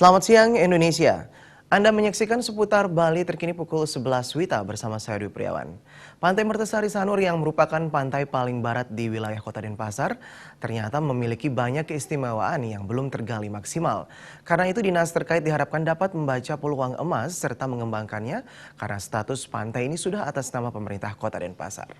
Selamat siang Indonesia. Anda menyaksikan seputar Bali terkini pukul 11 WITA bersama saya Dwi Priawan. Pantai Mertesari Sanur yang merupakan pantai paling barat di wilayah Kota Denpasar ternyata memiliki banyak keistimewaan yang belum tergali maksimal. Karena itu dinas terkait diharapkan dapat membaca peluang emas serta mengembangkannya karena status pantai ini sudah atas nama pemerintah Kota Denpasar.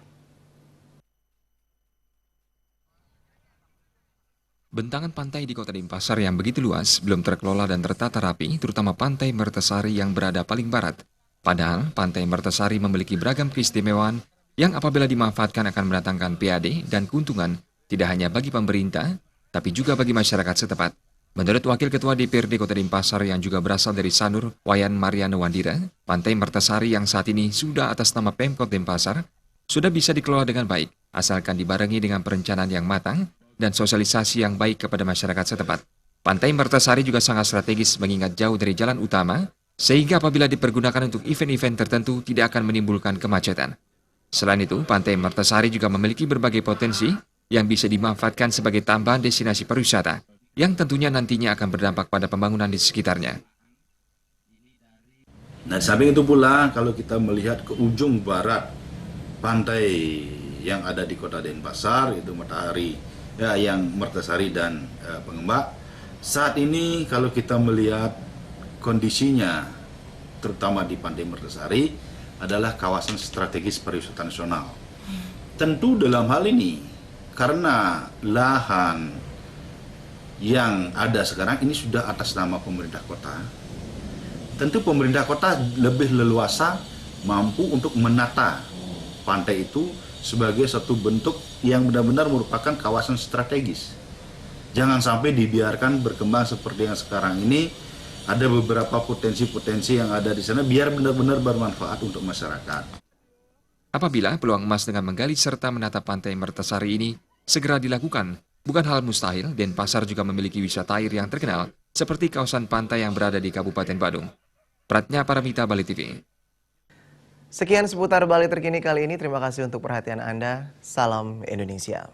Bentangan pantai di Kota Denpasar yang begitu luas belum terkelola dan tertata rapi, terutama Pantai Mertesari yang berada paling barat. Padahal Pantai Mertesari memiliki beragam keistimewaan yang apabila dimanfaatkan akan mendatangkan PAD dan keuntungan tidak hanya bagi pemerintah, tapi juga bagi masyarakat setempat. Menurut Wakil Ketua DPRD Kota Denpasar yang juga berasal dari Sanur, Wayan Mariano Wandira, Pantai Mertesari yang saat ini sudah atas nama Pemkot Denpasar sudah bisa dikelola dengan baik, asalkan dibarengi dengan perencanaan yang matang dan sosialisasi yang baik kepada masyarakat setempat. Pantai Mertesari juga sangat strategis mengingat jauh dari jalan utama, sehingga apabila dipergunakan untuk event-event tertentu tidak akan menimbulkan kemacetan. Selain itu, Pantai Mertesari juga memiliki berbagai potensi yang bisa dimanfaatkan sebagai tambahan destinasi pariwisata, yang tentunya nantinya akan berdampak pada pembangunan di sekitarnya. Nah, di samping itu pula kalau kita melihat ke ujung barat pantai yang ada di Kota Denpasar, itu Matahari, yang Mertesari dan Pengembak. Saat ini kalau kita melihat kondisinya, terutama di Pantai Mertesari, adalah kawasan strategis pariwisata nasional. Tentu dalam hal ini, karena lahan yang ada sekarang ini sudah atas nama pemerintah kota, tentu pemerintah kota lebih leluasa mampu untuk menata pantai itu sebagai satu bentuk yang benar-benar merupakan kawasan strategis. Jangan sampai dibiarkan berkembang seperti yang sekarang ini. Ada beberapa potensi-potensi yang ada di sana biar benar-benar bermanfaat untuk masyarakat. Apabila peluang emas dengan menggali serta menata Pantai Mertesari ini segera dilakukan, bukan hal mustahil, Denpasar juga memiliki wisata air yang terkenal seperti kawasan pantai yang berada di Kabupaten Badung. Pratnya Paramita, Bali TV. Sekian seputar Bali terkini kali ini. Terima kasih untuk perhatian Anda. Salam Indonesia.